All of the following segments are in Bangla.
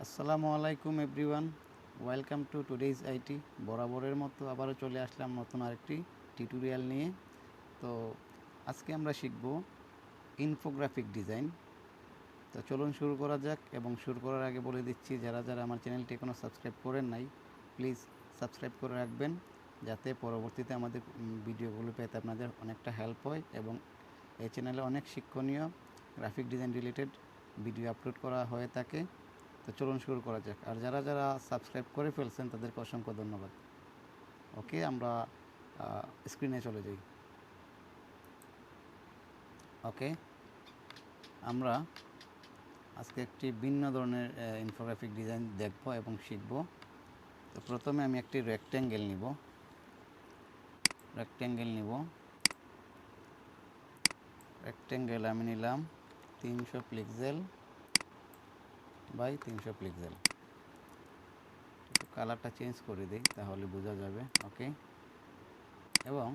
আসসালামু আলাইকুম everyone, welcome to today's IT. বরাবরের মতো আবারও চলে আসলাম নতুন আরেকটি টিউটোরিয়াল নিয়ে। তো আজকে আমরা শিখব ইনফোগ্রাফিক ডিজাইন। তো চলুন শুরু করা যাক, এবং শুরু করার আগে বলে দিচ্ছি, যারা যারা আমার চ্যানেলটি এখনও সাবস্ক্রাইব করেন নাই, প্লিজ সাবস্ক্রাইব করে রাখবেন, যাতে পরবর্তীতে আমাদের ভিডিওগুলো পেতে আপনাদের অনেকটা হেল্প হয়। এবং এই চ্যানেলে অনেক শিক্ষণীয় graphic design related video upload করা হয়ে থাকে। তো চলুন শুরু করা যাক। আর যারা যারা সাবস্ক্রাইব করে ফেলছেন তাদেরকে অসংখ্য ধন্যবাদ। ওকে, আমরা স্ক্রিনে চলে যাই। ওকে, আমরা আজকে একটি ভিন্ন ধরনের ইনফোগ্রাফিক ডিজাইন দেখব এবং শিখব। তো প্রথমে আমি একটি রেক্ট্যাঙ্গেল নিব। রেক্ট্যাঙ্গেল আমি নিলাম 300 পিক্সেল বাই 300 পিক্সেল। একটু কালারটা চেঞ্জ করে দিই, তাহলে বোঝা যাবে। ওকে, এবং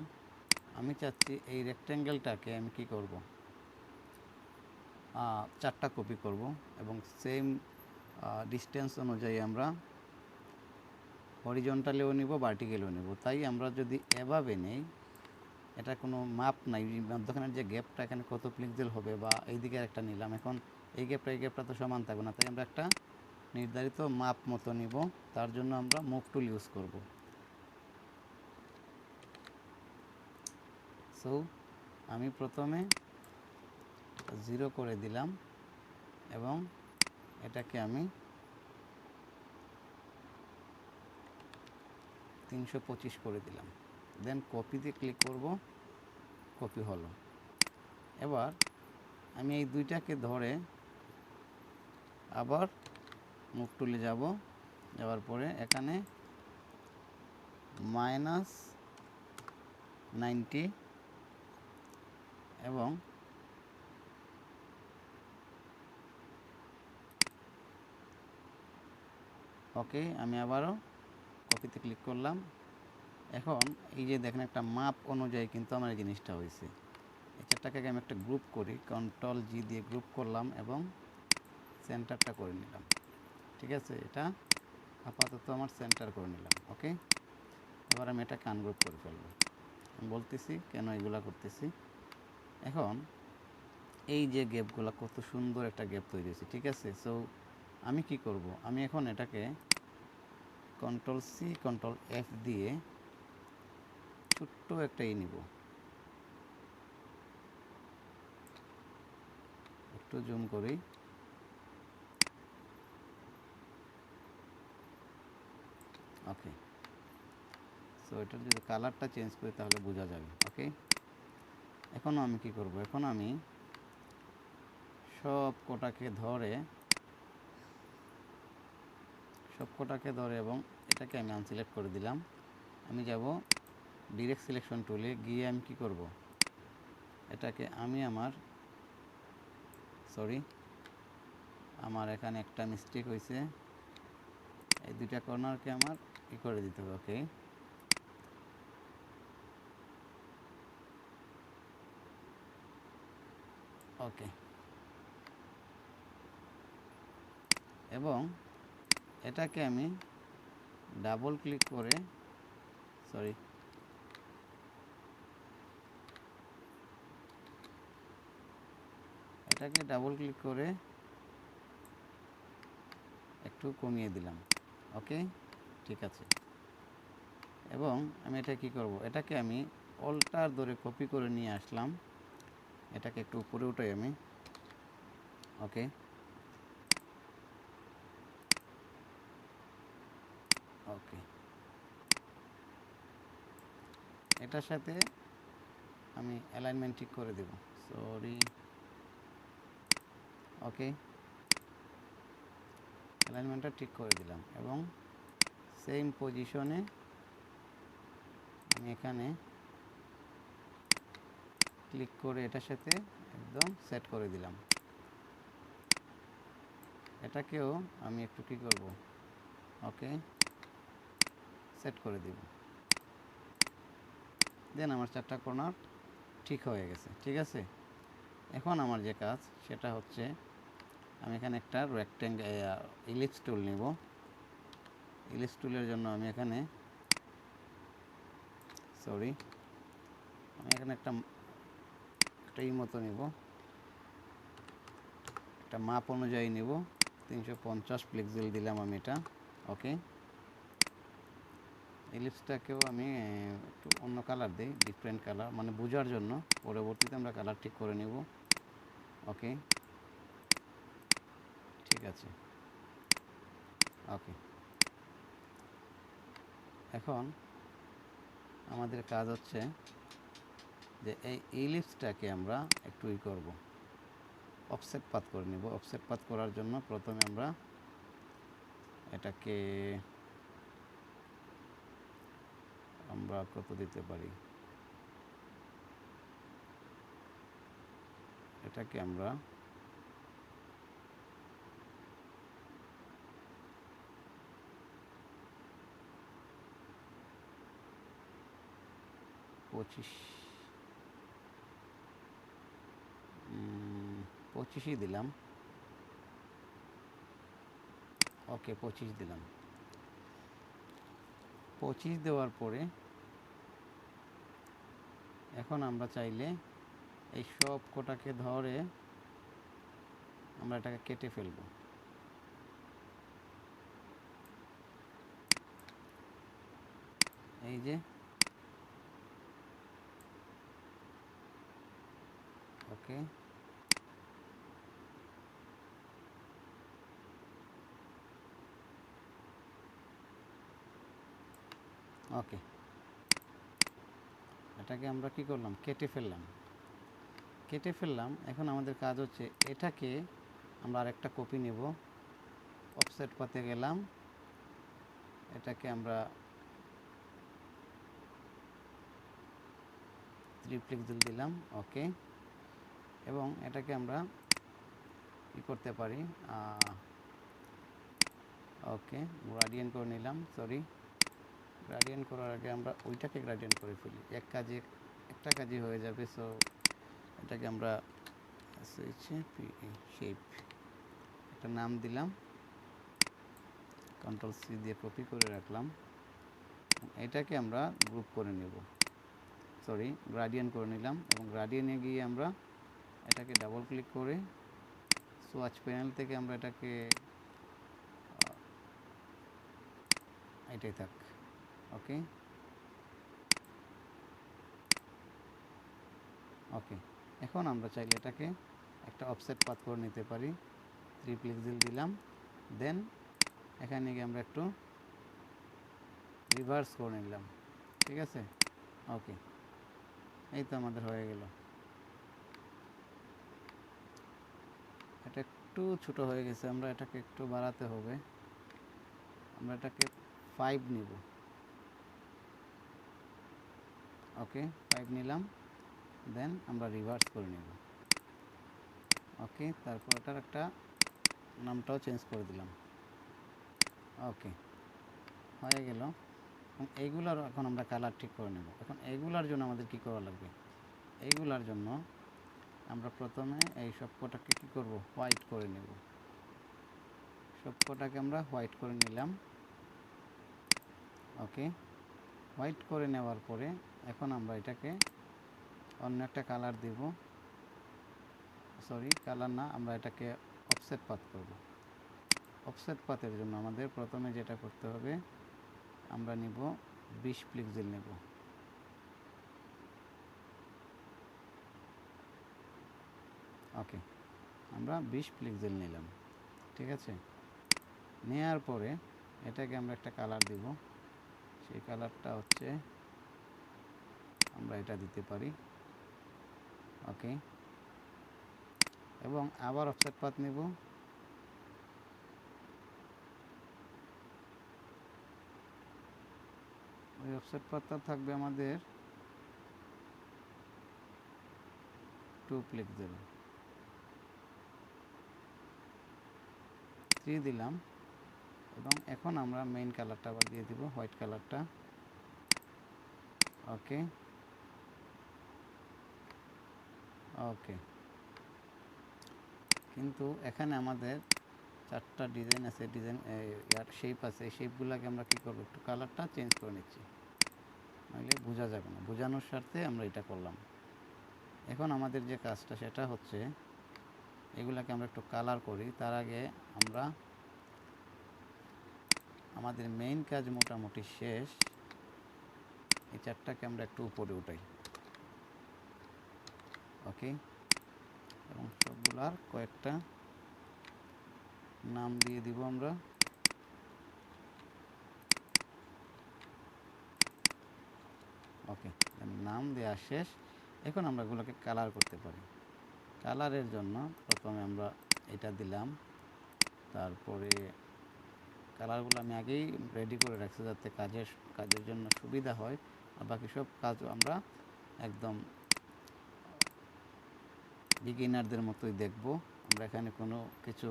আমি চাচ্ছি এই রেক্ট্যাঙ্গেলটাকে আমি কি করব, 4টা কপি করব, এবং সেম ডিস্টেন্স অনুযায়ী আমরা হরিজন্টালেও নিব, ভার্টিক্যালেও নিব। তাই আমরা যদি এভাবে নেই, এটা কোনো মাপ নাই, মধ্যখানের যে গ্যাপটা এখানে কত পিক্সেল হবে, বা এই দিকে একটা নিলাম, এখন এই গ্যাপটা তো সমান থাকবে না। তাই আমরা একটা নির্ধারিত মাপ মতো নিব। তার জন্য আমরা মুভ টুল ইউজ করব। সো আমি প্রথমে 0 করে দিলাম, এবং এটাকে আমি 325 করে দিলাম। দেন কপিতে ক্লিক করব, কপি হলো। এবার আমি এই দুইটাকে ধরে আবার মুভ টুলে যাব, যাওয়ার পরে এখানে -90 এবং ওকে, আমি আবারও কপিতে ক্লিক করলাম। এখন এই যে দেখেন, একটা মাপ অনুযায়ী কিন্তু আমার এই জিনিসটা হয়েছে। এই চারটাকে আমি একটা গ্রুপ করি, Ctrl+G দিয়ে গ্রুপ করলাম এবং সেন্টারটা করে নিলাম। ঠিক আছে, এটা আপাতত আমার সেন্টার করে নিলাম। ওকে, এবার আমি এটাকে আনগ্রুপ করে ফেলবো। আমি বলতেছি কেন এগুলা করতেছি। এখন এই যে গ্যাপগুলো, কত সুন্দর একটা গ্যাপ তৈরি হয়েছে। ঠিক আছে, সো আমি কি করব, আমি এখন এটাকে Ctrl+C Ctrl+F দিয়ে ছোট্ট একটা নিব, একটু জুম করি। ওকে, সো এটার যদি কালারটা চেঞ্জ করি তাহলে বোঝা যাবে। ওকে, এখন আমি কি করব, এখন আমি সব কটাকে ধরে এবং এটাকে আমি আনসিলেক্ট করে দিলাম। আমি যাব ডিরেক্ট সিলেকশন টুলে গিয়ে আমি কি করব, এটাকে আমি আমার এখানে একটা মিস্টেক হয়েছে, এই দুইটা কর্নারকে আমার কি করে দিতে হবে। ওকে, ওকে, এবং এটাকে আমি ডাবল ক্লিক করে একটু কমিয়ে দিলাম। ওকে, ঠিক আছে। এবং আমি এটা কি করব, এটাকে আমি অল্টার ধরে কপি করে নিয়ে আসলাম, এটাকে একটু উপরে উঠাই আমি। ওকে, ওকে, এটার সাথে আমি অ্যালাইনমেন্ট ঠিক করে দেব। ওকে, অ্যালাইনমেন্টটা ঠিক করে দিলাম, এবং সেম পজিশনে আমি এখানে ক্লিক করে এটার সাথে একদম সেট করে দিলাম। এটাকেও আমি একটু কি করব, ওকে, সেট করে দিব। দেন আমার 4টা কর্নার ঠিক হয়ে গেছে। ঠিক আছে, এখন আমার যে কাজ সেটা হচ্ছে আমি এখানে একটা ইলিপস টুল নিব। ইলিপস টুলের জন্য আমি এখানে একটা মতো নিব, একটা মাপ অনুযায়ী নিব। 350 পিক্সেল দিলাম আমি এটা। ওকে, ইলিপসটাকেও আমি একটু অন্য কালার দিই, ডিফারেন্ট কালার, মানে বোঝার জন্য। পরবর্তীতে আমরা কালার ঠিক করে নেব। ওকে, ঠিক আছে। ওকে, এখন আমাদের কাজ হচ্ছে যে এই ইলিপসটাকে আমরা একটু করব, অফসেট পাত করে নেব। অফসেট পাত করার জন্য প্রথমে আমরা এটাকে কত দিতে পারি, এটাকে আমরা 25 দিলাম। ওকে, 25 দিলাম। 25 দেওয়ার পরে এখন আমরা চাইলে এই সব কটাকে ধরে আমরা এটাকে কেটে ফেলব। এই যে, ওকে, ওকে, এটাকে আমরা কি করলাম, কেটে ফেললাম। এখন আমাদের কাজ হচ্ছে এটাকে আমরা আরেকটা কপি নেব। অফসেট পাতে গেলাম, এটাকে আমরা 3 পিক্সেল দিলাম। ওকে, এবং এটাকে আমরা কি করতে পারি, ওকে, গ্রাডিয়েন্ট করে নিলাম। গ্রাডিয়েন্ট করার আগে আমরা ওইটাকে গ্রাডিয়েন্ট করে ফেলি, একটা কাজে হয়ে যাবে। সো এটাকে আমরা শেপ একটা নাম দিলাম, Ctrl+C দিয়ে কপি করে রাখলাম। এটাকে আমরা গ্রুপ করে নেব, গ্রাডিয়েন্ট করে নিলাম। এবং গ্রাডিয়েন্টে গিয়ে আমরা এটাকে ডাবল ক্লিক করে সোয়াচ প্যানেল থেকে আমরা এটাকে এটাই থাক। ওকে, ওকে, এখন আমরা চাইলে এটাকে একটা অফসেট পাথ করে নিতে পারি। 3 পিক্সেল দিলাম। দেন এখানে গিয়ে আমরা একটু রিভার্স করে নিলাম। ঠিক আছে, ওকে, এই তো আমাদের হয়ে গেল। এটা একটু ছোট হয়ে গেছে, আমরা এটাকে একটু বাড়াতে হবে। আমরা এটাকে 5 নিব। ওকে, 5 নিলাম। দেন আমরা রিভার্স করে নেব। ওকে, তারপর এটার একটা নামটাও চেঞ্জ করে দিলাম। ওকে, হয়ে গেল। এবং এইগুলার এখন আমরা কালার ঠিক করে নেব। এখন এইগুলার জন্য আমাদের কি করা লাগবে, এইগুলার জন্য আমরা প্রথমে এই সবকটাকে কি করব, হোয়াইট করে নেব। সবকটাকে আমরা হোয়াইট করে নিলাম। ওকে, হোয়াইট করে নেওয়ার পরে এখন আমরা এটাকে অন্য একটা কালার দেব। কালার না, আমরা এটাকে অফসেট পাথ করব। অফসেট পাথের জন্য আমাদের প্রথমে যেটা করতে হবে, আমরা নিব 20 পিক্সেল নেব। ওকে, আমরা 20 পিক্সেল নিলাম। ঠিক আছে, নেওয়ার পরে এটাকে আমরা একটা কালার দিব। সেই কালারটা হচ্ছে আমরা এটা দিতে পারি। ওকে, এবং আবার অফসেট পাথ নেব। ওই অফসেট পাথটা থাকবে আমাদের 2 পিক্সেল। 3 দিলাম। এবং এখন আমরা মেইন কালারটা আবার দিয়ে দিব, হোয়াইট কালারটা। ওকে, ওকে, কিন্তু এখানে আমাদের 4টা ডিজাইন আছে, ডিজাইন শেপ আছে। এই শেপগুলোকে আমরা কী করবো, একটু কালারটা চেঞ্জ করে নিচ্ছি, নাহলে বোঝা যাবে না। বোঝানোর স্বার্থে আমরা এটা করলাম। এখন আমাদের যে কাজটা সেটা হচ্ছে এগুলাকে আমরা একটু কালার করি। তার আগে আমরা আমাদের মেইন কাজ মোটামুটি শেষ। এই 4টাকে আমরা একটু উপরে উঠাই, ওকে। এবং সবগুলার কয়েকটা নাম দিয়ে দিব আমরা। ওকে, নাম দেওয়া শেষ। এখন আমরা এগুলোকে কালার করতে পারি। কালারের জন্য প্রথমে আমরা এটা দিলাম, তারপরে কালারগুলো আমি আগেই রেডি করে রাখছি যাতে কাজের জন্য সুবিধা হয়। আর বাকি সব কাজ আমরা একদম বিগিনারদের মতোই দেখব। আমরা এখানে কোনো কিছু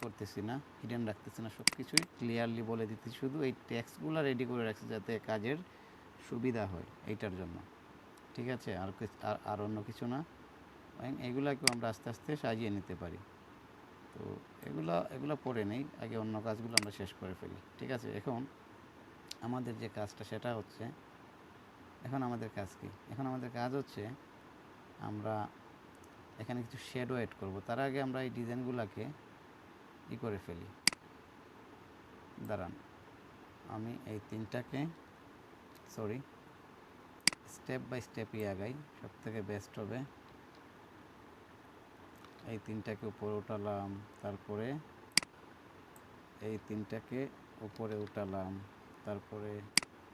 করতেছি না, হিডেন রাখতেছি না, সব কিছুই ক্লিয়ারলি বলে দিতেছি। শুধু এই টেক্সটগুলো রেডি করে রাখছি যাতে কাজের সুবিধা হয় এইটার জন্য, ঠিক আছে। আর অন্য কিছু না। এগুলাকেও আমরা আস্তে আস্তে সাজিয়ে নিতে পারি। তো এগুলো পরে নেই, আগে অন্য কাজগুলো আমরা শেষ করে ফেলি, ঠিক আছে। এখন আমাদের যে কাজটা সেটা হচ্ছে, এখন আমাদের কাজ কি? এখন আমাদের কাজ হচ্ছে আমরা এখানে কিছু শ্যাডো অ্যাড করব। তার আগে আমরা এই ডিজাইনগুলোকে করে ফেলি। দাঁড়ান, আমি এই 3টাকে স্টেপ বাই স্টেপ আগাই, সব থেকে বেস্ট হবে। এই 3টাকে উপরে উঠালাম, তারপরে এই 3টাকে উপরে উঠালাম, তারপরে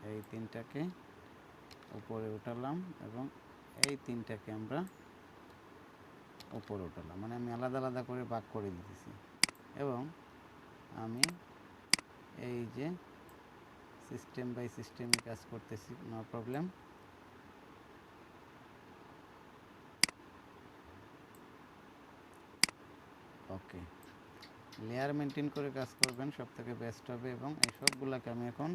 এই 3টাকে উপরে উঠালাম, এবং এই 3টাকে আমরা উপরে উঠালাম। মানে আমি আলাদা আলাদা করে ভাগ করে দিতেছি। এবং আমি এই যে সিস্টেম বাই সিস্টেমে কাজ করতেছি, নো প্রবলেম। ওকে, লেয়ার মেনটেন করে কাজ করবেন, সব থেকে বেস্ট হবে। এবং এই সবগুলোকে আমি এখন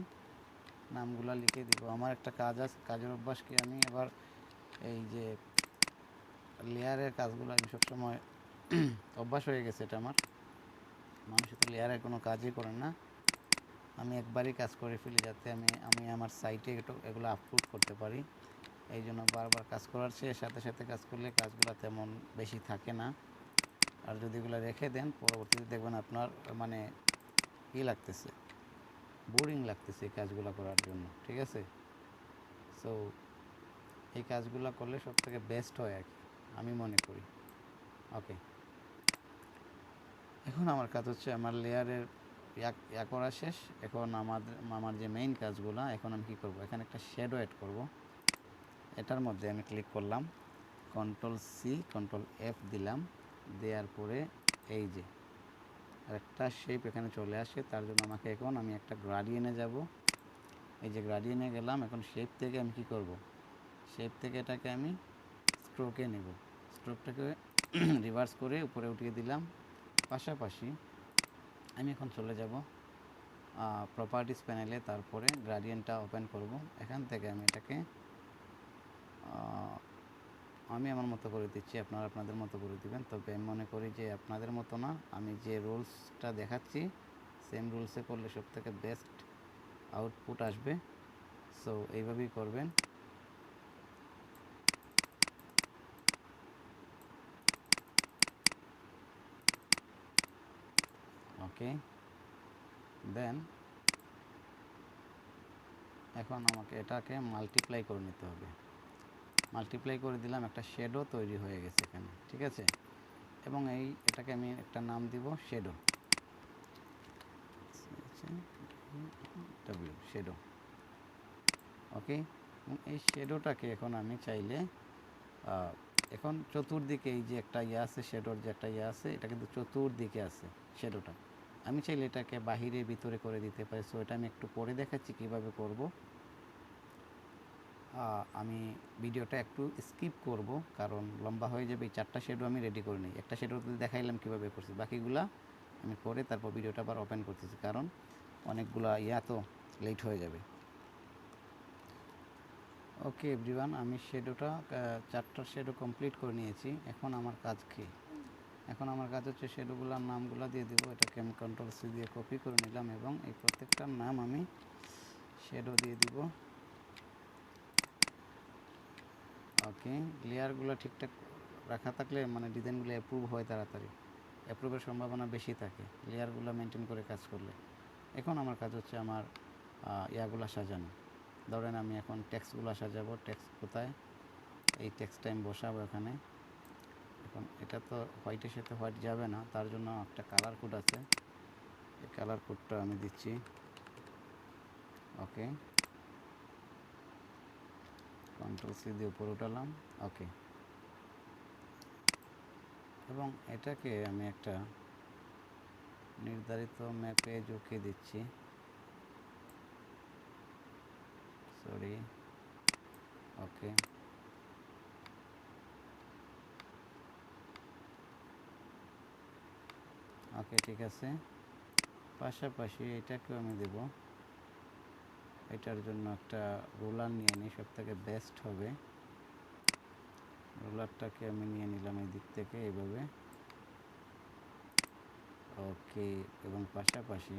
নামগুলা লিখে দিব। আমার একটা কাজের অভ্যাস কি, আমি এবার এই যে লেয়ারের কাজগুলো আমি সবসময় অভ্যাস হয়ে গেছে এটা আমার। মানুষ তো লেয়ারের কোনো কাজই করে না, আমি একবারই কাজ করে ফেলি যাতে আমি আমার সাইটে এগুলো আপলোড করতে পারি। এই জন্য বারবার কাজ করার চেয়ে সাথে সাথে কাজ করলে কাজগুলো তেমন বেশি থাকে না। আর যদি এগুলো রেখে দেন, পরবর্তীতে দেখবেন আপনার মানে লাগতেছে, বোরিং লাগতেছে এই কাজগুলো করার জন্য, ঠিক আছে। সো এই কাজগুলো করলে সব থেকে বেস্ট হয় আর কি, আমি মনে করি। ওকে, এখন আমার কাজ হচ্ছে আমার লেয়ারের করা শেষ। এখন আমার যে মেইন কাজগুলো, এখন আমি কী করব, এখানে একটা শ্যাডো অ্যাড করব। এটার মধ্যে আমি ক্লিক করলাম, Ctrl+C Ctrl+F দিলাম, দেওয়ার পরে এই যে আরেকটা শেপ এখানে চলে আসে। তার জন্য আমি একটা গ্রাডিয়েন্টে যাব। এই যে গ্রাডিয়েন্টে গেলাম। এখন শেপ থেকে আমি কী করব, শেপ থেকে এটাকে আমি স্ট্রোকে নেব। স্ট্রোকটাকে রিভার্স করে উপরে উঠিয়ে দিলাম। পাশাপাশি আমি এখন চলে যাব প্রপার্টিস প্যানেলে, তারপরে গ্রাডিয়েন্টটা ওপেন করব। এখান থেকে আমি এটাকে আমি আমার মতো করে দিচ্ছি, আপনারা আপনাদের মতো করে দিবেন। তবে আমি মনে করি যে আপনাদের মতো না, আমি যে রুলসটা দেখাচ্ছি সেম রুলসে করলে সব থেকে বেস্ট আউটপুট আসবে। সো এইভাবেই করবেন। ওকে, দেন এখন আমাকে এটাকে মাল্টিপ্লাই করে নিতে হবে। মাল্টিপ্লাই করে দিলাম, একটা শ্যাডো তৈরি হয়ে গেছে এখানে, ঠিক আছে। এবং এটাকে আমি একটা নাম দিব শ্যাডো, শ্যাডো। ওকে, এই শ্যাডোটাকে এখন আমি চাইলে এখন চতুর্দিকে এই যে একটা আছে শ্যাডোর যে একটা আছে, এটা কিন্তু চতুর্দিকে আছে শ্যাডোটা। আমি চাইলে এটাকে বাহিরে ভিতরে করে দিতে পারি। সো এটা আমি একটু পরে দেখাচ্ছি কিভাবে করব। আমি ভিডিওটা একটু স্কিপ করব কারণ লম্বা হয়ে যাবে। এই 4টা শ্যাডো আমি রেডি করে নিই, একটা শ্যাডো দেখাইলাম কীভাবে করছি, বাকিগুলা আমি করে তারপর ভিডিওটা আবার ওপেন করতেছি, কারণ অনেকগুলা তো লেট হয়ে যাবে। ওকে এভরিওয়ান, আমি শ্যাডোটা 4টা শ্যাডো কমপ্লিট করে নিয়েছি। এখন আমার কাজ কি, এখন আমার কাজ হচ্ছে শ্যাডোগুলোর নামগুলো দিয়ে দেবো। এটাকে আমি কন্ট্রোল সি দিয়ে কপি করে নিলাম এবং এই প্রত্যেকটার নাম আমি শ্যাডো দিয়ে দিব। ওকে, লেয়ারগুলো ঠিকঠাক রাখা থাকলে মানে ডিজাইনগুলো অ্যাপ্রুভ হয় তাড়াতাড়ি, অ্যাপ্রুভের সম্ভাবনা বেশি থাকে লেয়ারগুলো মেনটেন করে কাজ করলে। এখন আমার কাজ হচ্ছে আমার ইয়াগুলো সাজানো। ধরেন আমি এখন টেক্সটগুলো সাজাবো। টেক্সট কোথায়? এই টেক্সটটা আমি বসাবো এখানে। এখন এটা তো হোয়াইটের সাথে হোয়াইট যাবে না, তার জন্য একটা কালার কোড আছে, এই কালার কোডটা আমি দিচ্ছি। ওকে, কন্ট্রোল সি দিয়ে উপরে উঠালাম। ওকে, এবং এটাকে আমি একটা নির্ধারিত ম্যাপে ঢুকিয়ে দিচ্ছি। সরি, ওকে, ওকে, ঠিক আছে। পাশাপাশি এটাকেও আমি দেব। এটার জন্য একটা রোলার নিয়ে নিই, সব থেকে বেস্ট হবে। রোলারটাকে আমি নিয়ে নিলাম এই দিক থেকে এইভাবে। ওকে, এবং পাশাপাশি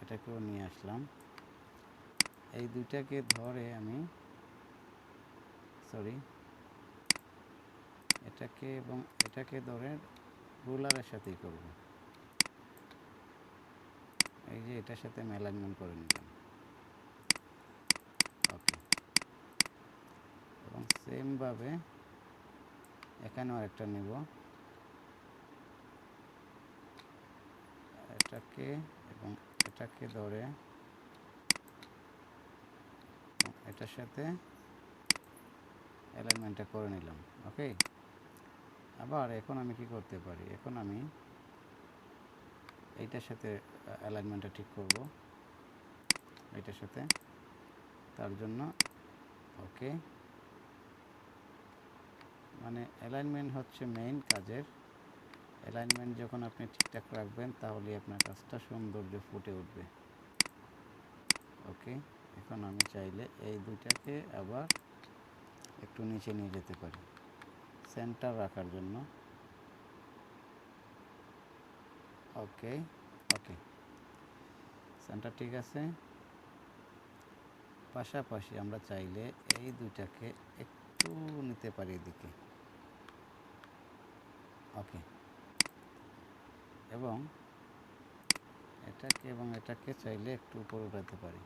এটাকেও নিয়ে আসলাম। এই দুইটাকে ধরে আমি এটাকে এবং এটাকে ধরে রুলারের সাথেই করব। এই যে এটার সাথে আমি অ্যালাইনমেন্ট করে নিলাম। ওকে, এবং সেমভাবে এখানেও একটা নেব, এটাকে এবং এটাকে ধরে এটার সাথে অ্যালাইনমেন্টটা করে নিলাম। ওকে, আবার এখন আমি কি করতে পারি? এখন আমি এইটার সাথে অ্যালাইনমেন্টটা ঠিক করব, এইটার সাথে। তার জন্য ওকে, মানে অ্যালাইনমেন্ট হচ্ছে মেইন কাজের। অ্যালাইনমেন্ট যখন আপনি ঠিকঠাক রাখবেন তাহলে আপনার কাজটা সৌন্দর্য ফুটে উঠবে। ওকে, এখন আমি চাইলে এই দুইটাকে আবার একটু নিচে নিয়ে যেতে পারি সেন্টার রাখার জন্য। ওকে, ওকে, সেন্টার ঠিক আছে। পাশাপাশি আমরা চাইলে এই দুইটাকে একটু নিতে পারি এদিকে। ওকে, এবং এটাকে চাইলে একটু উপরে উঠাতে পারি।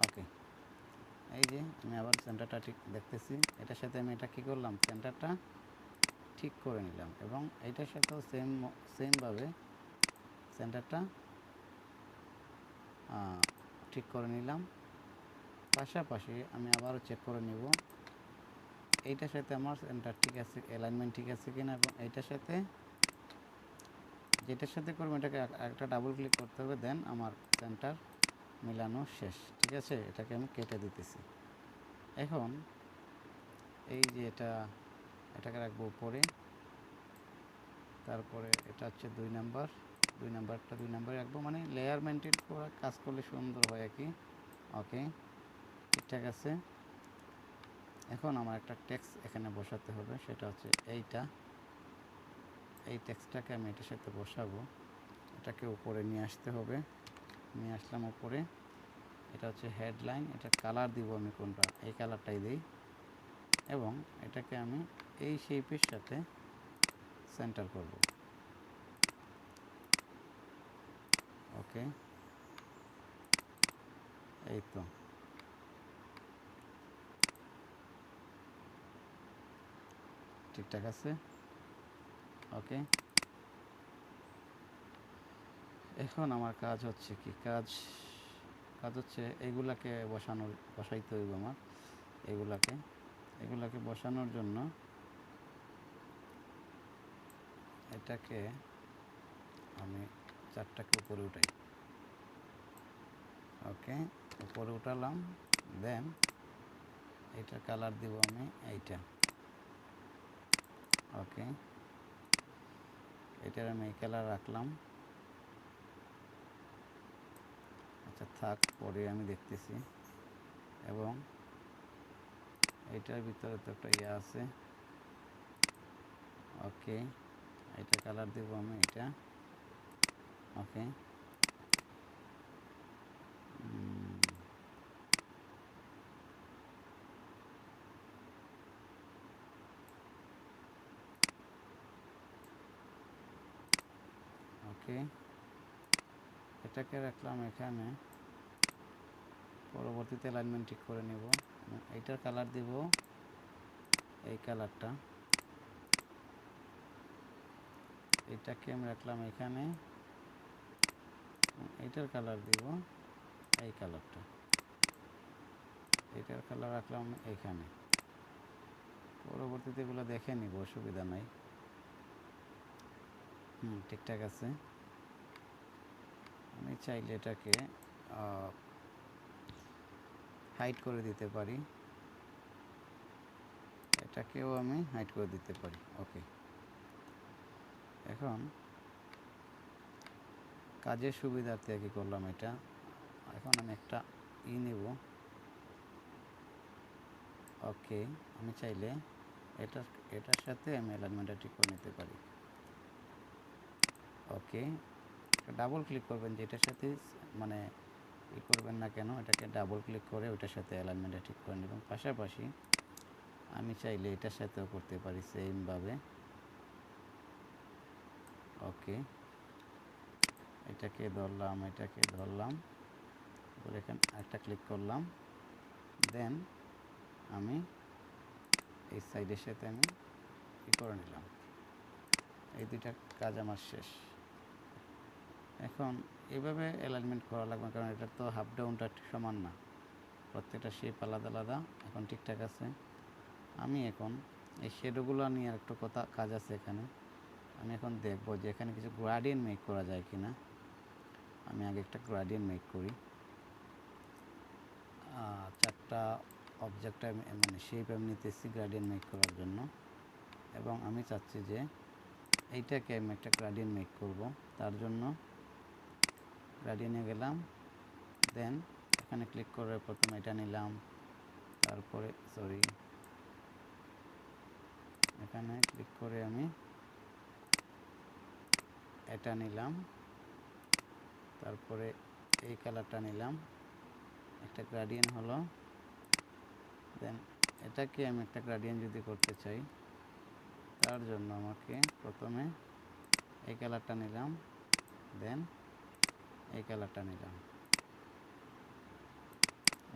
ওকে, এই যে আমি আবার সেন্টারটা ঠিক দেখতেছি। এটার সাথে আমি এটা কী করলাম? সেন্টারটা ঠিক করে নিলাম এবং এইটার সাথেও সেমভাবে সেন্টারটা ঠিক করে নিলাম। পাশাপাশি আমি আবারও চেক করে নেব এইটার সাথে আমার সেন্টার ঠিক আছে, অ্যালাইনমেন্ট ঠিক আছে কিনা, এবং এইটার সাথে যেটার সাথে করবো এটাকে একটা ডাবল ক্লিক করতে হবে, দেন আমার সেন্টার মিলানো শেষ। ঠিক আছে, এটাকে আমি কেটে দিতেছি। এখন এই যে এটাকে রাখবো উপরে, তারপরে এটা হচ্ছে 2 নাম্বার, 2 নাম্বারে রাখবো, মানে লেয়ার মেনটেন করা কাজ করলে সুন্দর হয় আর কি। ওকে, ঠিকঠাক আছে। এখন আমার একটা টেক্সট এখানে বসাতে হবে, সেটা হচ্ছে এইটা। এই টেক্সটটাকে আমি এটার সাথে বসাবো। এটাকে উপরে নিয়ে আসতে হবে, নিয়ে আসলাম উপরে। এটা হচ্ছে হেডলাইন। এটা কালার দিব আমি কোনটা? এই কালারটাই দিই, এবং এটাকে আমি এই শেপের সাথে সেন্টার করব। ওকে, এই তো ঠিকঠাক আছে। ওকে, এখন আমার কাজ হচ্ছে কি? কাজ হচ্ছে এইগুলাকে বসাইতে হইব আমার। এগুলাকে বসানোর জন্য এটাকে আমি 4টাকে উপরে উঠাই। ওকে, উপরে উঠালাম, দেন এইটার কালার দিব আমি এইটা। ওকে, এটার আমি এই কালার রাখলাম। আচ্ছা থাক, পরে আমি দেখতেছি। এবং এইটার ভিতরে তো একটা ইয়ে আছে, ওকে, এটা কালার দেব আমি, এটা ওকে। ওকে, এটাকে রাখলাম এখানে, পরবর্তীতে অ্যালাইনমেন্ট ঠিক করে নেব। এইটার কালার দেব এই কালারটা, এটাকে আমি রাখলাম এখানে, এইটার কালার দেব এই কালারটা, এটার কালার রাখলাম এখানে। পরবর্তীতে এগুলো দেখে নিব, অসুবিধা নাই। ঠিকঠাক আছে। আমি চাইলে এটাকে হাইড করে দিতে পারি, এটাকেও আমি হাইড করে দিতে পারি। ওকে, এখন কাজের সুবিধার্থে কি করলাম, এটা এখন আমি একটা নেব। ওকে, আমি চাইলে এটার সাথে আমি অ্যালাইনমেন্টটা ঠিক করে নিতে পারি। ওকে, ডাবল ক্লিক করবেন, যে এটার সাথে মানে করবেন না কেন, এটাকে ডাবল ক্লিক করে ওইটার সাথে অ্যালাইনমেন্টটা ঠিক করে নেবেন। পাশাপাশি আমি চাইলে এটার সাথেও করতে পারি সেমভাবে। ওকে, এটাকে ধরলাম, এটাকে ধরলাম, এখানে একটা ক্লিক করলাম, দেন আমি এই সাইডের সাথে আমি করে নিলাম। এই দুইটা কাজ আমার শেষ। এখন এইভাবে অ্যালাইনমেন্ট করা লাগবে, কারণ এটা তো হাফ ডাউনটা সমান না, প্রত্যেকটা শেপ আলাদা আলাদা। এখন ঠিকঠাক আছে। আমি এখন এই শেডোগুলো নিয়ে একটু কাজ আছে এখানে। আমি এখন দেখব যে এখানে কিছু গ্রেডিয়েন্ট মেক করা যায় কিনা। আমি আগে একটা গ্রেডিয়েন্ট মেক করি, চারটা অবজেক্ট মানে শেপ আমি নিতেছি গ্রেডিয়েন্ট মেক করার জন্য, এবং আমি চাচ্ছি যে এইটাকে আমি একটা গ্রেডিয়েন্ট মেক করব। তার জন্য গ্রেডিয়েন্টে গেলাম, দেন এখানে ক্লিক করে প্রথমে এটা নিলাম, তারপরে এখানে ক্লিক করে আমি এটা নিলাম, তারপরে এই কালারটা নিলাম, একটা গ্রেডিয়েন্ট হলো। দেন এটাকে আমি একটা গ্রেডিয়েন্ট যদি করতে চাই, তার জন্য আমাকে প্রথমে এই কালারটা নিলাম, দেন এই কালারটা নিলাম।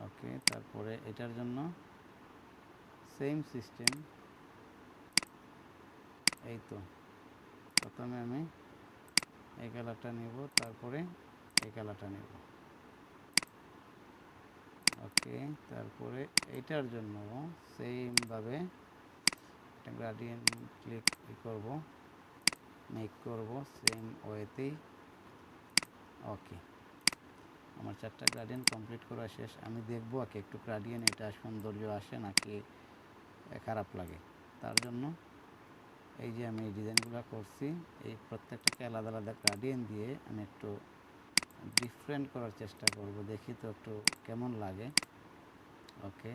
ওকে, তারপরে এটার জন্য সেম সিস্টেম। এই তো প্রথমে আমি এই কালারটা নেব, তারপরে এই কালারটা নেব। ওকে, তারপরে এইটার জন্য সেমভাবে একটা গ্রেডিয়েন্ট ক্লিক করব, মেক করব সেম ওয়েতেই। ওকে, আমার চারটা গ্রেডিয়েন্ট কমপ্লিট করা শেষ। আমি দেখব আগে একটু গ্রেডিয়েন্ট এটা সৌন্দর্য আসে নাকি খারাপ লাগে। তার জন্য এই যে আমি এই ডিজাইনগুলো করছি, এই প্রত্যেকটাকে আলাদা আলাদা গ্রেডিয়েন্ট দিয়ে আমি একটু ডিফারেন্ট করার চেষ্টা করব, দেখি তো একটু কেমন লাগে। ওকে,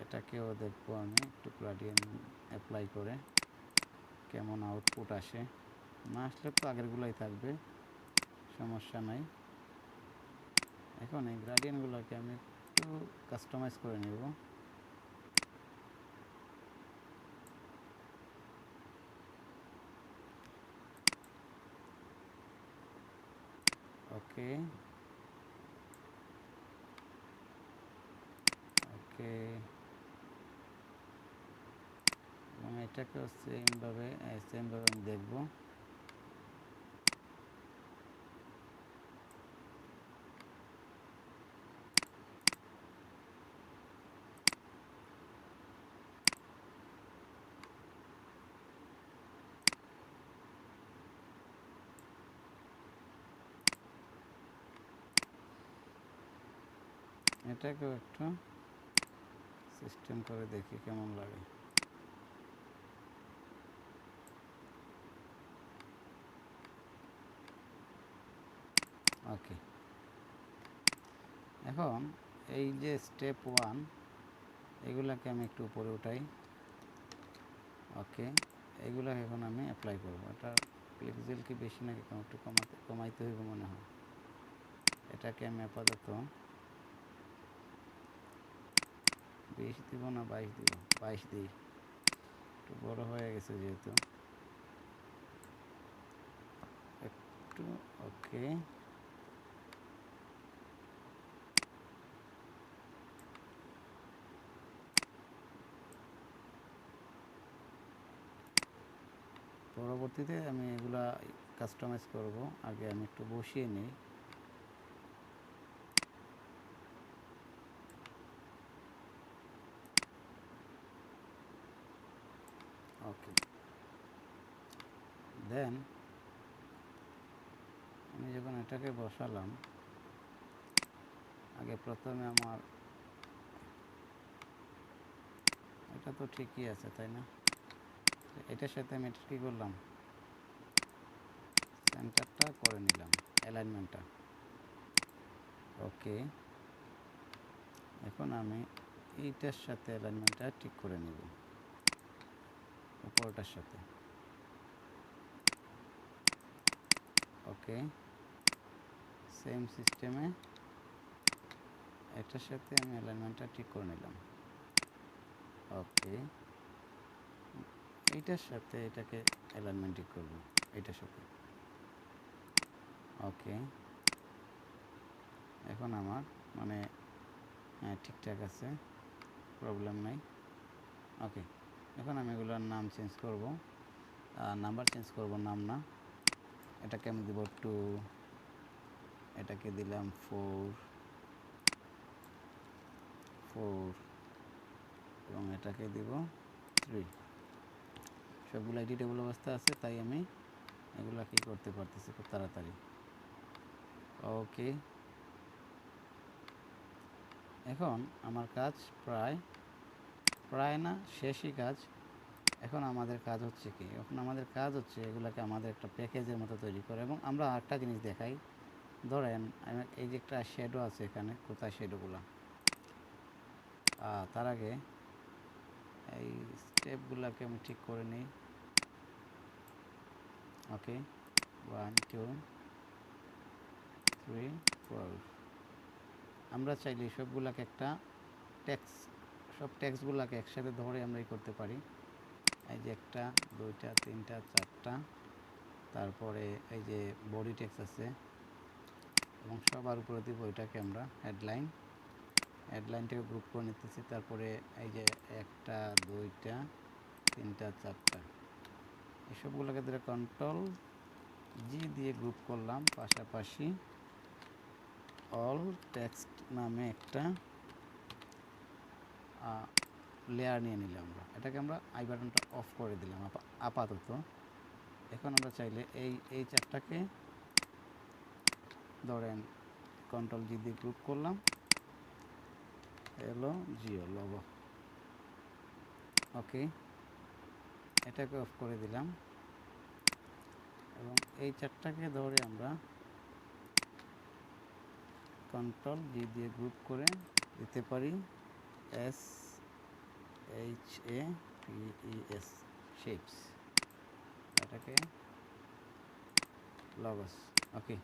এটাকেও দেখব আমি একটু গ্রেডিয়েন্ট অ্যাপ্লাই করে কেমন আউটপুট আসে। না আসলে তো আগেরগুলোই থাকবে, সমস্যা নাই। এখন এই গ্রেডিয়েন্টগুলোকে আমি একটু কাস্টমাইজ করে নেব। ওকে, ওকে, এবং এটাকেও সেমভাবে আমি দেখব। এটাকেও একটু সিস্টেম করে দেখি কেমন লাগে। ওকে, এখন এই যে স্টেপ 1 এগুলাকে আমি একটু উপরে উঠাই, ওকে, এগুলো এখন আমি অ্যাপ্লাই করব। এটা পিক্সেল কি বেশি নাকি একটু কমাইতে হইব মনে হয়। এটাকে আমি আপাতত 20 দিব না 22 দিব, 22 দিই, একটু বড় হয়ে গেছে যেহেতু একটু। ওকে, পরবর্তীতে আমি এগুলা কাস্টমাইজ করব। আগে আমি একটু বসিয়ে নিই। ওকে, দেন আমি যখন এটাকে বসালাম, আগে প্রথমে আমার এটা তো ঠিকই আছে তাই না? এটার সাথে আমি এটা কী করলাম, সেন্টারটা করে নিলাম, অ্যালাইনমেন্টটা। ওকে, এখন আমি এইটার সাথে অ্যালাইনমেন্টটা ঠিক করে নেব, উপরটার সাথে। ওকে, সেম সিস্টেমে এটার সাথে আমি অ্যালাইনমেন্টটা ঠিক করে নিলাম। ওকে, এইটার সাথে এটাকে অ্যালাইনমেন্ট ঠিক করব, এইটার সাথে। ওকে, এখন আমার মানে হ্যাঁ ঠিকঠাক আছে, প্রবলেম নাই। ওকে, এখন আমি এগুলোর নাম চেঞ্জ করব, নাম্বার চেঞ্জ করব, নাম না। এটাকে আমি দেব 2, এটাকে দিলাম 4 এবং এটাকে দিব 3। সবগুলো এডিটেবল অবস্থা আছে, তাই আমি এগুলা কি করতে পারতেছি খুব তাড়াতাড়ি। ওকে, এখন আমার কাজ প্রায় না শেষই কাজ। এখন আমাদের কাজ হচ্ছে কি, এখন আমাদের কাজ হচ্ছে এগুলাকে আমাদের একটা প্যাকেজের মতো তৈরি করে। এবং আমরা একটা জিনিস দেখাই, ধরেন এই যে একটা শ্যাডো আছে এখানে, কোথায় শ্যাডোগুলো, তার আগে এই স্টেপগুলোকে আমি ঠিক করে নিই। ওকে, 1 2 3 4। আমরা চাইলে সবগুলোকে একটা সব টেক্সটগুলোকে একসাথে ধরে আমরা করতে পারি। এই যে 1টা 2টা 3টা 4টা, তারপরে এই যে বডি টেক্সট আছে, এবং সবার উপরে দিব এটাকে আমরা হেডলাইনটাকে গ্রুপ করে নিতেছি। তারপরে এই যে 1টা 2টা 3টা 4টা, এসবগুলোকে ধরে Ctrl+G দিয়ে গ্রুপ করলাম। পাশাপাশি অল টেক্সট নামে একটা লেয়ার নিয়ে নিলাম আমরা। এটাকে আমরা আই বাটনটা অফ করে দিলাম আপাতত। এখন আমরা চাইলে এই চারটাকে ধরেন Ctrl+G দিয়ে গ্রুপ করলাম, লোগো। ওকে, এটাকে অফ করে দিলাম এবং এই চারটাকে ধরে আমরা Ctrl+G দিয়ে গ্রুপ করে দিতে পারি SHAPES, শেপস। এটাকে লগস। ওকে,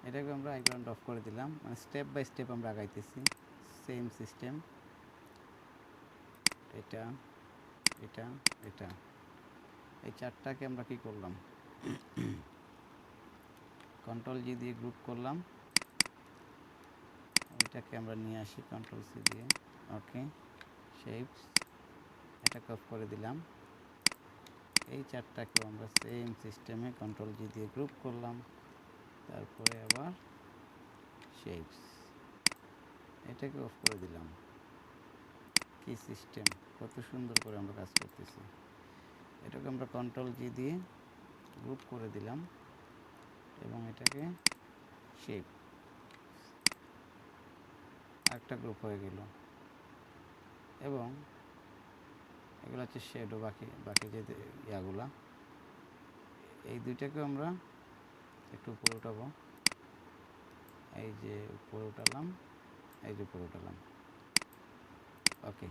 এটাকে আমরা আইকন অফ করে দিলাম, মানে স্টেপ বাই স্টেপ আমরা আগাইতেছি। সেম সিস্টেম, এটা এটা এটা, এই চারটাকে আমরা কি করলাম, Ctrl+G দিয়ে গ্রুপ করলাম। এটাকে আমরা নিয়ে আসি Ctrl+C দিয়ে। ওকে, শেপস, এটাকে অফ করে দিলাম। এই চারটাকেও আমরা সেম সিস্টেমে Ctrl+G দিয়ে গ্রুপ করলাম। তারপরে আবার শেপস, এটাকে অফ করে দিলাম। কি সিস্টেম, কত সুন্দর করে আমরা কাজ করতেছি। এটাকে আমরা Ctrl+G দিয়ে গ্রুপ করে দিলাম এবং এটাকে শেপ, একটা গ্রুপ হয়ে গেল। এবং এগুলো হচ্ছে শ্যাডো, বাকি যে ইয়াগুলা, এই দুইটাকেও আমরা একটু উপরে উঠাবো। এই যে উপরে উঠালাম, এই যে উপরে উঠালাম। ওকে,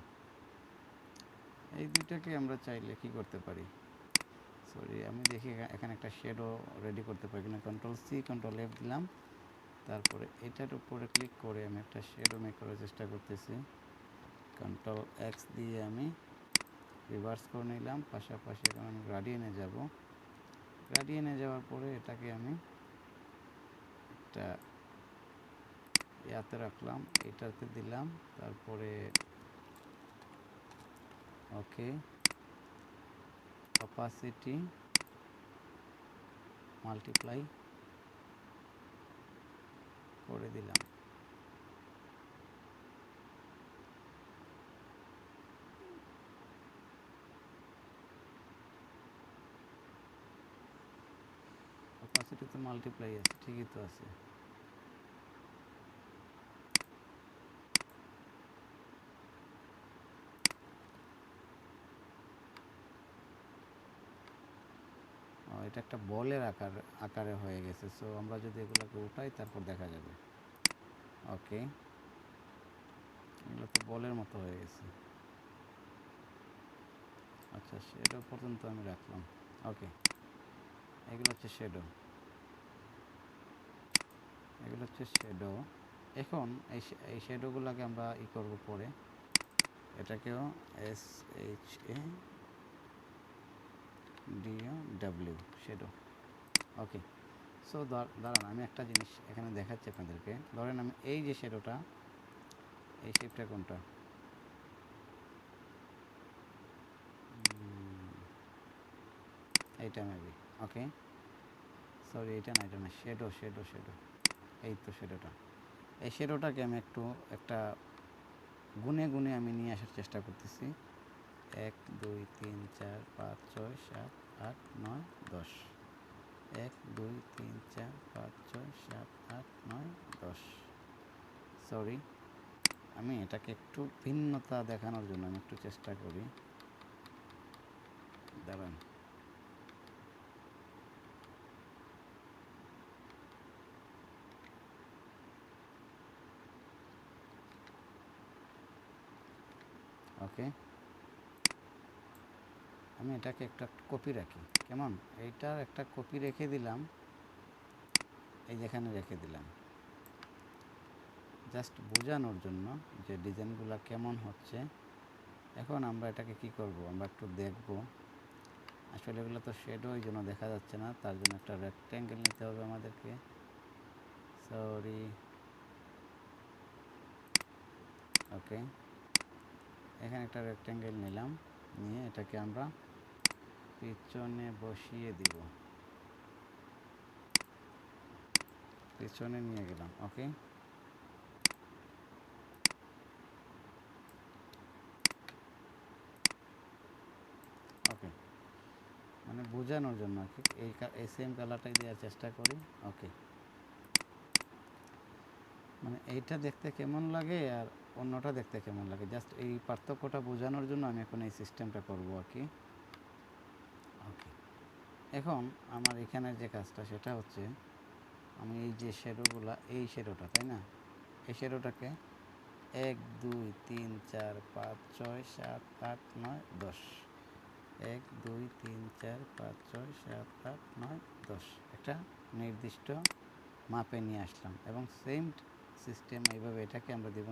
এই দুইটাকে আমরা চাইলে কি করতে পারি, সরি আমি দেখি এখানে একটা শেডো রেডি করতে পারি কিনা। কন্ট্রোল সি কন্ট্রোল এফ দিলাম, তারপরে এটার উপরে ক্লিক করে আমি একটা শেডো মেক করার চেষ্টা করতেছি। কন্ট্রোল এক্স দিয়ে আমি রিভার্স করে নিলাম, পাশাপাশি এখন আমি গ্রাডিয়েন্টে যাব। গ্রাডিয়েন্টে যাওয়ার পরে এটাকে আমি একটা ইয়াতে রাখলাম, এটাতে দিলাম, তারপরে ওকে অপাসিটি মাল্টিপ্লাই করে দিলাম। অপাসিটি তো মাল্টিপ্লাই আছে, ঠিকই তো আছে। এটা একটা বলের আকারে হয়ে গেছে। সো আমরা যদি এগুলোকে উঠাই তারপর দেখা যাবে। ওকে, এগুলো তো বলের মতো হয়ে গেছে। আচ্ছা, শেডো পর্যন্ত আমি রাখলাম। ওকে, এগুলো হচ্ছে শেডো, এগুলো হচ্ছে শেডো। এখন এই শেডোগুলোকে আমরা করব পরে, এটাকেও S H A D O W shadow. Okay, so দাঁড়ান আমি একটা জিনিস এখানে দেখাচ্ছি আপনাদেরকে। ধরেন আমি এই যে শেডোটা, এই শেপটা কোনটা, এইটা মেবি। ওকে, সরি এটা না, এটা না, শেডো শেডো শেডো, এই তো শেডোটা। এই শেডোটাকে আমি একটা গুনে গুনে আমি নিয়ে আসার চেষ্টা করতেছি। 1 2 3 4 5 6 7 8 9 10, 1 2 3 4 5 6 7 8 9 10। সরি, আমি এটাকে একটু ভিন্নতা দেখানোর জন্য আমি একটু চেষ্টা করি, দাঁড়ান। ওকে, আমি এটাকে একটা কপি রাখি, কেমন? এইটার একটা কপি রেখে দিলাম, এই যেখানে রেখে দিলাম, জাস্ট বোঝানোর জন্য যে ডিজাইনগুলো কেমন হচ্ছে। এখন আমরা এটাকে কি করব, আমরা একটু দেখব। আসলে এগুলো তো শেডো, এই জন্য দেখা যাচ্ছে না, তার জন্য একটা রেক্ট্যাঙ্গেল নিতে হবে আমাদেরকে। সরি, ওকে, এখানে একটা রেক্ট্যাঙ্গেল নিলাম, নিয়ে এটাকে আমরা পিছনে বসিয়ে দিব, পিছনে নিয়ে গেলাম। ওকে, ওকে, মানে বোঝানোর জন্য আর কি এই সেম কালারটাই দেওয়ার চেষ্টা করি। ওকে, মানে এইটা দেখতে কেমন লাগে আর অন্যটা দেখতে কেমন লাগে, জাস্ট এই পার্থক্যটা বোঝানোর জন্য আমি এখন এই সিস্টেমটা করবো আর কি। ওকে, এখন আমার এখানের যে কাজটা সেটা হচ্ছে, আমি এই যে শেডোগুলা, এই শেডোটা তাই না, এই শেডোটাকে 1 2 3 4 5 6 7 8 9 10, 1 2 3 4 5 6 7 8 9 10 একটা নির্দিষ্ট মাপে নিয়ে আসলাম, এবং সেম সিস্টেম এইভাবে এটাকে আমরা দেব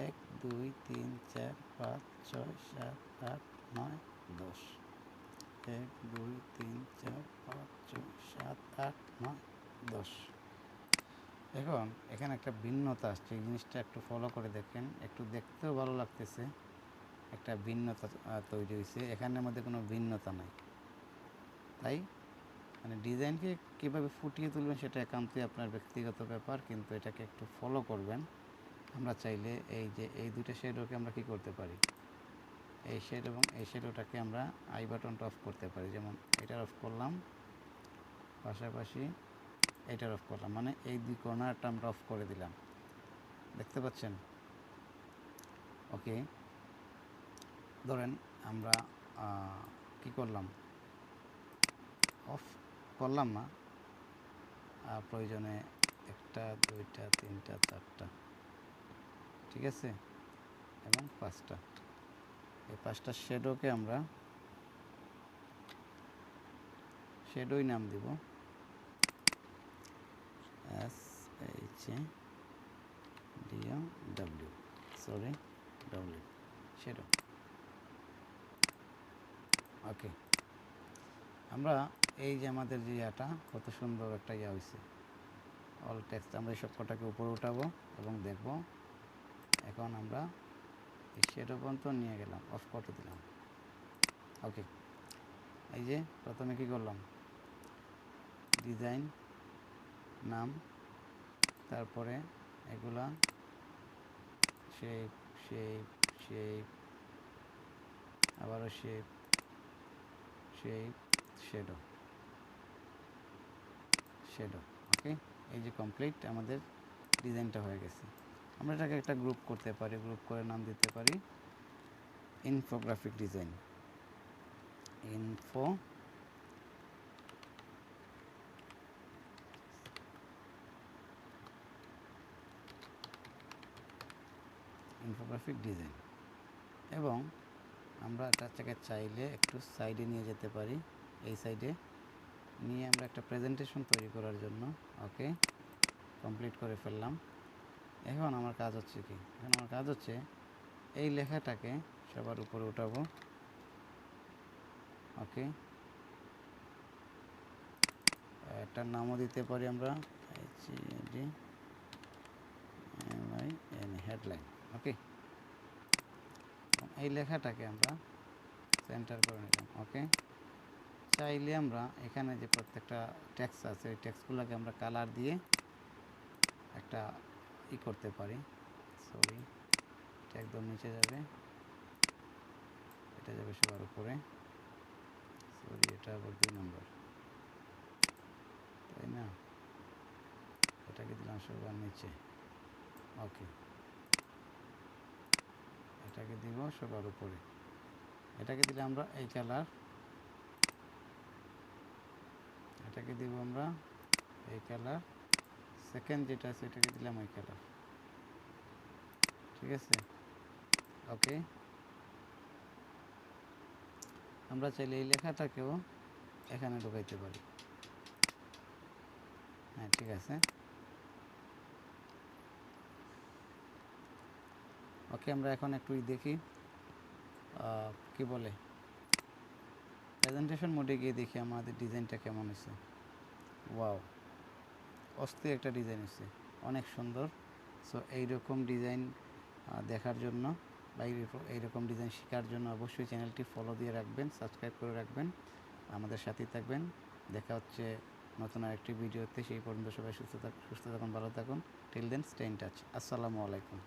1 2 3 4 5 6 7 8 9 10, 1 2 3 4 5 6 7 8 9 10। এখন এখানে একটা ভিন্নতা আসছে, এই জিনিসটা একটু ফলো করে দেখেন, একটু দেখতেও ভালো লাগতেছে, একটা ভিন্নতা তৈরি হয়েছে, এখানের মধ্যে কোনো ভিন্নতা নাই। তাই মানে ডিজাইনকে কীভাবে ফুটিয়ে তুলবেন সেটা একান্তই আপনার ব্যক্তিগত ব্যাপার, কিন্তু এটাকে একটু ফলো করবেন। আমরা চাইলে এই যে এই দুটো শেডোকে আমরা কি করতে পারি, এই শেড এবং এই শেডোটাকে আমরা আই বাটনটা অফ করতে পারি, যেমন এটার অফ করলাম, পাশাপাশি এটার অফ করলাম, মানে এই দুই কর্নারটা আমরা অফ করে দিলাম, দেখতে পাচ্ছেন? ওকে, ধরেন আমরা কি করলাম, অফ করলাম না, প্রয়োজনে 1টা 2টা 3টা 4টা, ঠিক আছে, এবং 5টা। এই 5টা শ্যাডোকে আমরা শ্যাডোই নাম দিব SHADOW, সরি ডব্লিউ, শ্যাডো। ওকে, আমরা এই যে আমাদের যে ইয়াটা কত সুন্দর একটা ইয়া হয়েছে, অল টেক্সট। আমরা এই সব কটাকে উপরে উঠাবো এবং দেখব। এখন আমরা এই শ্যাডো পর্যন্ত নিয়ে গেলাম, অফ করে দিলাম। ওকে, এই যে প্রথমে কি করলাম, ডিজাইন নাম, তারপরে এগুলা শেপ শেপ শেপ, আবারও শেপ শেপ, শ্যাডো শ্যাডো। ওকে, এই যে কমপ্লিট আমাদের ডিজাইনটা হয়ে গেছে। আমরা এটাকে একটা গ্রুপ করতে পারি, গ্রুপ করে নাম দিতে পারি ইনফোগ্রাফিক ডিজাইন। Infographic design. এবং আমরা এটাকে চাইলে একটু সাইডে নিয়ে যেতে পারি, এই সাইডে নিয়ে আমরা একটা প্রেজেন্টেশন তৈরি করার জন্য। ওকে, কমপ্লিট করে ফেললাম। এখন আমার কাজ হচ্ছে কি, এখন আমার কাজ হচ্ছে এই লেখাটাকে সবার উপরে উঠাবো। ওকে, এটার নামও দিতে পারি আমরা হেডলাইন। ওকে, এই লেখাটাকে আমরা সেন্টার করে নিলাম। ওকে, চাইলে আমরা এখানে যে প্রত্যেকটা টেক্সট আছে ওই টেক্সটগুলোকে আমরা কালার দিয়ে একটা করতে পারি। সরি, এটা একদম নিচে যাবে, এটা যাবে সবার উপরে। সরি, এটা আবার 2 নম্বর, তাই না? এটাকে দিলাম সবার নিচে। ওকে, এটাকে দিব সবার উপরে। এটাকে দিলে আমরা এই কালার, এটাকে দিব আমরা এই কালার, সেকেন্ড যেটা আছে এটাকে দিলাম এই কালার। ঠিক আছে? ওকে, আমরা চাইলে এই লেখাটাকেও এখানে ঢুকাইতে পারি। হ্যাঁ, ঠিক আছে। ওকে, আমরা এখন একটু দেখি কি বলে, প্রেজেন্টেশন মোডে গিয়ে দেখি আমাদের ডিজাইনটা কেমন হয়েছে। ওয়াও, অস্থির একটা ডিজাইন হয়েছে, অনেক সুন্দর। সো এইরকম ডিজাইন দেখার জন্য বা এইরকম ডিজাইন শেখার জন্য অবশ্যই চ্যানেলটি ফলো দিয়ে রাখবেন, সাবস্ক্রাইব করে রাখবেন, আমাদের সাথেই থাকবেন। দেখা হচ্ছে নতুন আরেকটি ভিডিওতে। সেই পর্যন্ত সবাই সুস্থ থাকুন, ভালো থাকুন। Till then, stay in touch. আসসালামু আলাইকুম।